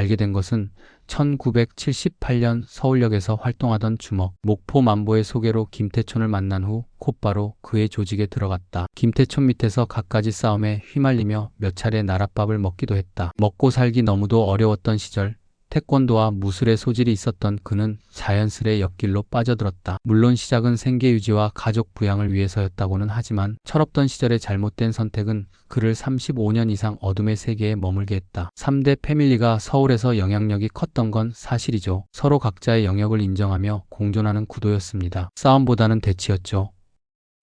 알게 된 것은 1978년 서울역에서 활동하던 주먹 목포 만보의 소개로 김태촌을 만난 후 곧바로 그의 조직에 들어갔다. 김태촌 밑에서 갖가지 싸움에 휘말리며 몇 차례 나랏밥을 먹기도 했다. 먹고 살기 너무도 어려웠던 시절 태권도와 무술의 소질이 있었던 그는 자연스레 옆길로 빠져들었다. 물론 시작은 생계 유지와 가족 부양을 위해서였다고는 하지만 철없던 시절의 잘못된 선택은 그를 35년 이상 어둠의 세계에 머물게 했다. 3대 패밀리가 서울에서 영향력이 컸던 건 사실이죠. 서로 각자의 영역을 인정하며 공존하는 구도였습니다. 싸움보다는 대치였죠.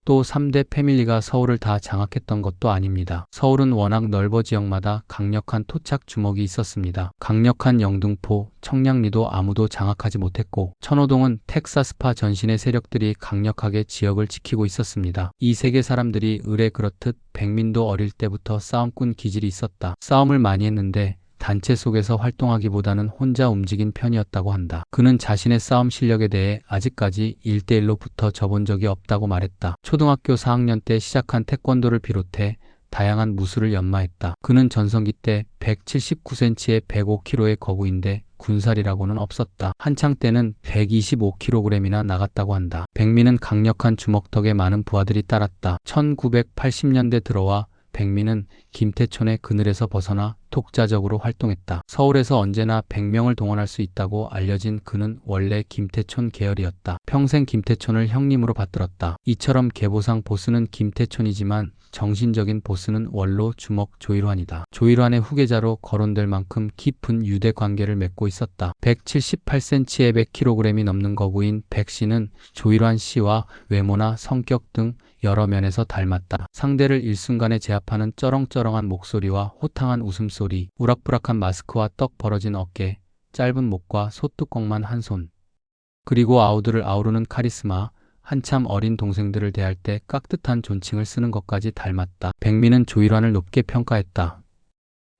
또 3대 패밀리가 서울을 다 장악했던 것도 아닙니다. 서울은 워낙 넓어 지역마다 강력한 토착 주먹이 있었습니다. 강력한 영등포, 청량리도 아무도 장악하지 못했고 천호동은 텍사스파 전신의 세력들이 강력하게 지역을 지키고 있었습니다. 이 세계 사람들이 을에 그렇듯 백민도 어릴 때부터 싸움꾼 기질이 있었다. 싸움을 많이 했는데 단체 속에서 활동하기보다는 혼자 움직인 편이었다고 한다. 그는 자신의 싸움 실력에 대해 아직까지 1대1로 붙어 져본 적이 없다고 말했다. 초등학교 4학년 때 시작한 태권도를 비롯해 다양한 무술을 연마했다. 그는 전성기 때 179cm에 105kg의 거구인데 군살이라고는 없었다. 한창 때는 125kg이나 나갔다고 한다. 백민은 강력한 주먹 덕에 많은 부하들이 따랐다. 1980년대 들어와 백민은 김태촌의 그늘에서 벗어나 독자적으로 활동했다. 서울에서 언제나 100명을 동원할 수 있다고 알려진 그는 원래 김태촌 계열이었다. 평생 김태촌을 형님으로 받들었다. 이처럼 계보상 보스는 김태촌이지만 정신적인 보스는 원로 주먹 조일환이다. 조일환의 후계자로 거론될 만큼 깊은 유대 관계를 맺고 있었다. 178cm에 100kg이 넘는 거구인 백씨는 조일환 씨와 외모나 성격 등 여러 면에서 닮았다. 상대를 일순간에 제압하는 쩌렁쩌렁한 목소리와 호탕한 웃음소리, 우락부락한 마스크와 떡 벌어진 어깨, 짧은 목과 소뚜껑만 한 손, 그리고 아우들을 아우르는 카리스마, 한참 어린 동생들을 대할 때 깍듯한 존칭을 쓰는 것까지 닮았다. 백민은 조일환을 높게 평가했다.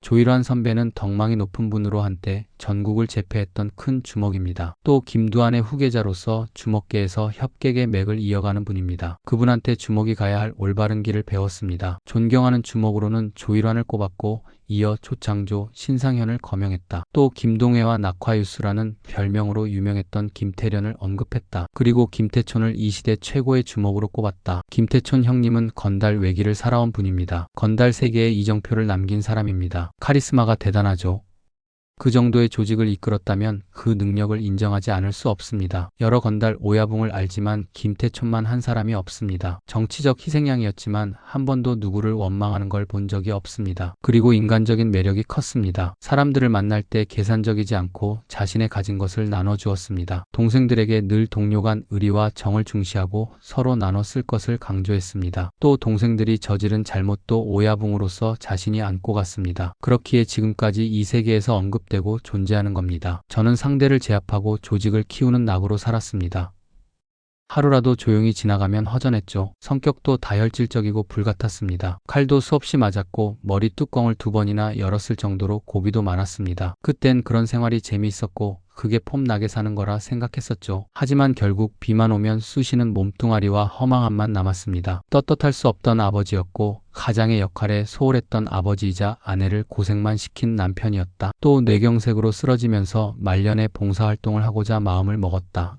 조일환 선배는 덕망이 높은 분으로 한때 전국을 제패했던 큰 주먹입니다. 또 김두한의 후계자로서 주먹계에서 협객의 맥을 이어가는 분입니다. 그분한테 주먹이 가야 할 올바른 길을 배웠습니다. 존경하는 주먹으로는 조일환을 꼽았고 이어 조창조, 신상현을 거명했다. 또 김동해와 낙화유수라는 별명으로 유명했던 김태련을 언급했다. 그리고 김태촌을 이 시대 최고의 주먹으로 꼽았다. 김태촌 형님은 건달 외기를 살아온 분입니다. 건달 세계에 이정표를 남긴 사람입니다. 카리스마가 대단하죠. 그 정도의 조직을 이끌었다면 그 능력을 인정하지 않을 수 없습니다. 여러 건달 오야붕을 알지만 김태촌만 한 사람이 없습니다. 정치적 희생양이었지만 한 번도 누구를 원망하는 걸 본 적이 없습니다. 그리고 인간적인 매력이 컸습니다. 사람들을 만날 때 계산적이지 않고 자신의 가진 것을 나눠주었습니다. 동생들에게 늘 동료 간 의리와 정을 중시하고 서로 나눠 쓸 것을 강조했습니다. 또 동생들이 저지른 잘못도 오야붕으로서 자신이 안고 갔습니다. 그렇기에 지금까지 이 세계에서 언급되고 존재하는 겁니다. 저는 상대를 제압하고 조직을 키우는 낙으로 살았습니다. 하루라도 조용히 지나가면 허전했죠. 성격도 다혈질적이고 불같았습니다. 칼도 수없이 맞았고 머리 뚜껑을 2번이나 열었을 정도로 고비도 많았습니다. 그땐 그런 생활이 재미있었고 그게 폼나게 사는 거라 생각했었죠. 하지만 결국 비만 오면 쑤시는 몸뚱아리와 허망함만 남았습니다. 떳떳할 수 없던 아버지였고 가장의 역할에 소홀했던 아버지이자 아내를 고생만 시킨 남편이었다. 또 뇌경색으로 쓰러지면서 말년에 봉사활동을 하고자 마음을 먹었다.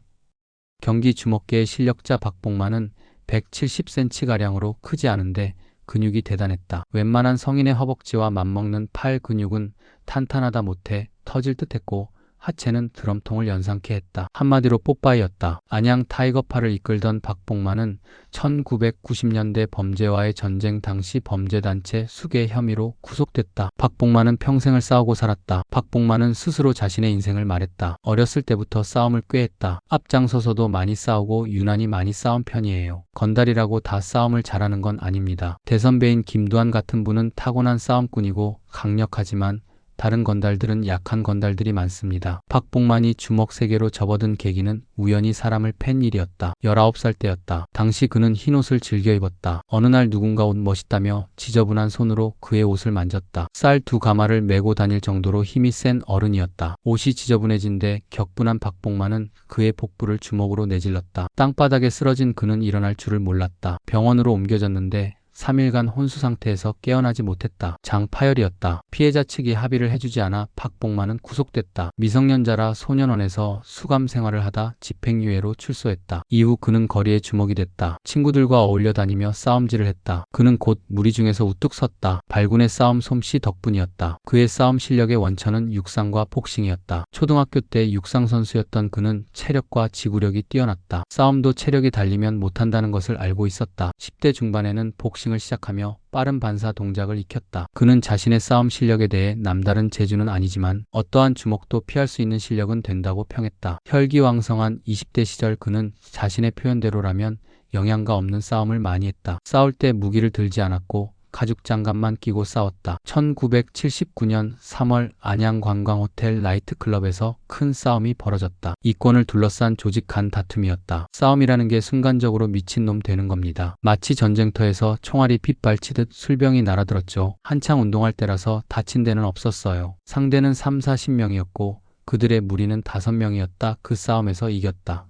경기 주먹계의 실력자 박봉만은 170cm가량으로 크지 않은데 근육이 대단했다. 웬만한 성인의 허벅지와 맞먹는 팔 근육은 탄탄하다 못해 터질 듯했고 하체는 드럼통을 연상케 했다. 한마디로 뽀빠이였다. 안양 타이거파를 이끌던 박봉만은 1990년대 범죄와의 전쟁 당시 범죄단체 수괴 혐의로 구속됐다. 박봉만은 평생을 싸우고 살았다. 박봉만은 스스로 자신의 인생을 말했다. 어렸을 때부터 싸움을 꽤 했다. 앞장서서도 많이 싸우고 유난히 많이 싸운 편이에요. 건달이라고 다 싸움을 잘하는 건 아닙니다. 대선배인 김두한 같은 분은 타고난 싸움꾼이고 강력하지만 다른 건달들은 약한 건달들이 많습니다. 박봉만이 주먹 세계로 접어든 계기는 우연히 사람을 팬 일이었다. 19살 때였다. 당시 그는 흰옷을 즐겨 입었다. 어느 날 누군가 옷 멋있다며 지저분한 손으로 그의 옷을 만졌다. 쌀 2가마를 메고 다닐 정도로 힘이 센 어른이었다. 옷이 지저분해진 데 격분한 박봉만은 그의 복부를 주먹으로 내질렀다. 땅바닥에 쓰러진 그는 일어날 줄을 몰랐다. 병원으로 옮겨졌는데 3일간 혼수 상태에서 깨어나지 못했다. 장파열이었다. 피해자 측이 합의를 해주지 않아 박복만은 구속됐다. 미성년자라 소년원에서 수감 생활을 하다 집행유예로 출소했다. 이후 그는 거리에 주목이 됐다. 친구들과 어울려 다니며 싸움질을 했다. 그는 곧 무리 중에서 우뚝 섰다. 발군의 싸움 솜씨 덕분이었다. 그의 싸움 실력의 원천은 육상과 복싱이었다. 초등학교 때 육상 선수였던 그는 체력과 지구력이 뛰어났다. 싸움도 체력이 달리면 못한다는 것을 알고 있었다. 10대 중반에는 복싱을 시작하며 빠른 반사 동작을 익혔다. 그는 자신의 싸움 실력에 대해 남다른 재주는 아니지만 어떠한 주먹도 피할 수 있는 실력은 된다고 평했다. 혈기왕성한 20대 시절 그는 자신의 표현대로라면 영양가 없는 싸움을 많이 했다. 싸울 때 무기를 들지 않았고 가죽장갑만 끼고 싸웠다. 1979년 3월 안양관광호텔 나이트클럽에서 큰 싸움이 벌어졌다. 이권을 둘러싼 조직 간 다툼이었다. 싸움이라는 게 순간적으로 미친놈 되는 겁니다. 마치 전쟁터에서 총알이 빗발치듯 술병이 날아들었죠. 한창 운동할 때라서 다친 데는 없었어요. 상대는 30-40명이었고 그들의 무리는 5명이었다. 그 싸움에서 이겼다.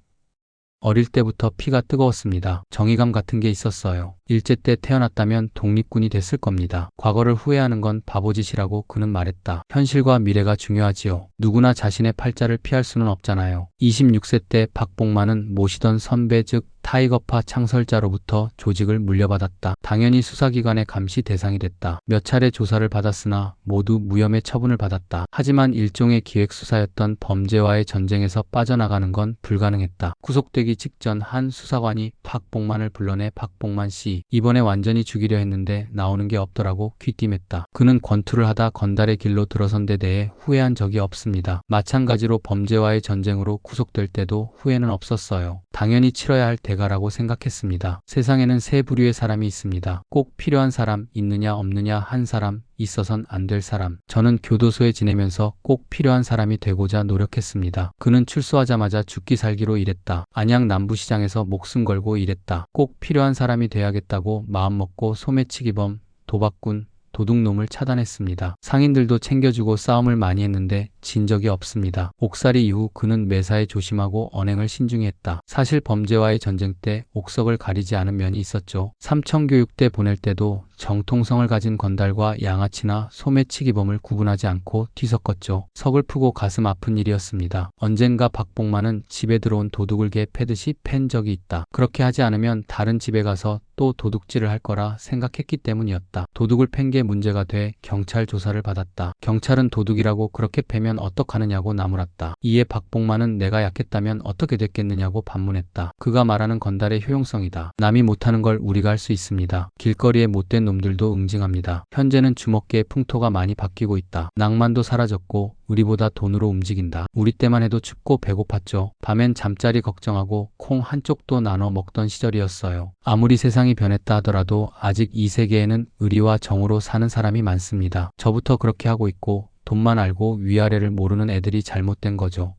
어릴 때부터 피가 뜨거웠습니다. 정의감 같은 게 있었어요. 일제 때 태어났다면 독립군이 됐을 겁니다. 과거를 후회하는 건 바보짓이라고 그는 말했다. 현실과 미래가 중요하지요. 누구나 자신의 팔자를 피할 수는 없잖아요. 26세 때 박복만은 모시던 선배 즉 타이거파 창설자로부터 조직을 물려받았다. 당연히 수사기관의 감시 대상이 됐다. 몇 차례 조사를 받았으나 모두 무혐의 처분을 받았다. 하지만 일종의 기획수사였던 범죄와의 전쟁에서 빠져나가는 건 불가능했다. 구속되기 직전 한 수사관이 박복만을 불러내 박복만 씨, 이번에 완전히 죽이려 했는데 나오는 게 없더라고 귀띔했다. 그는 권투를 하다 건달의 길로 들어선 데 대해 후회한 적이 없습니다. 마찬가지로 범죄와의 전쟁으로 구속될 때도 후회는 없었어요. 당연히 치러야 할 대가라고 생각했습니다. 세상에는 세 부류의 사람이 있습니다. 꼭 필요한 사람, 있느냐 없느냐 한 사람, 있어선 안 될 사람. 저는 교도소에 지내면서 꼭 필요한 사람이 되고자 노력했습니다. 그는 출소하자마자 죽기 살기로 일했다. 안양 남부시장에서 목숨 걸고 일했다. 꼭 필요한 사람이 돼야겠다고 마음먹고 소매치기범, 도박꾼, 도둑놈을 차단했습니다. 상인들도 챙겨주고 싸움을 많이 했는데 진 적이 없습니다. 옥살이 이후 그는 매사에 조심하고 언행을 신중히 했다. 사실 범죄와의 전쟁 때 옥석을 가리지 않은 면이 있었죠. 삼청교육대 보낼 때도 정통성을 가진 건달과 양아치나 소매치기범을 구분하지 않고 뒤섞었죠. 서글프고 가슴 아픈 일이었습니다. 언젠가 박복만은 집에 들어온 도둑을 개 패듯이 팬 적이 있다. 그렇게 하지 않으면 다른 집에 가서 또 도둑질을 할 거라 생각했기 때문이었다. 도둑을 팬 게 문제가 돼 경찰 조사를 받았다. 경찰은 도둑이라고 그렇게 패면 어떡하느냐고 나무랐다. 이에 박복만은 내가 약했다면 어떻게 됐겠느냐고 반문했다. 그가 말하는 건달의 효용성이다. 남이 못하는 걸 우리가 할 수 있습니다. 길거리에 못된 놈들도 응징합니다. 현재는 주먹계의 풍토가 많이 바뀌고 있다. 낭만도 사라졌고 우리보다 돈으로 움직인다. 우리 때만 해도 춥고 배고팠죠. 밤엔 잠자리 걱정하고 콩 한쪽도 나눠 먹던 시절이었어요. 아무리 세상이 변했다 하더라도 아직 이 세계에는 의리와 정으로 사는 사람이 많습니다. 저부터 그렇게 하고 있고 돈만 알고 위아래를 모르는 애들이 잘못된 거죠.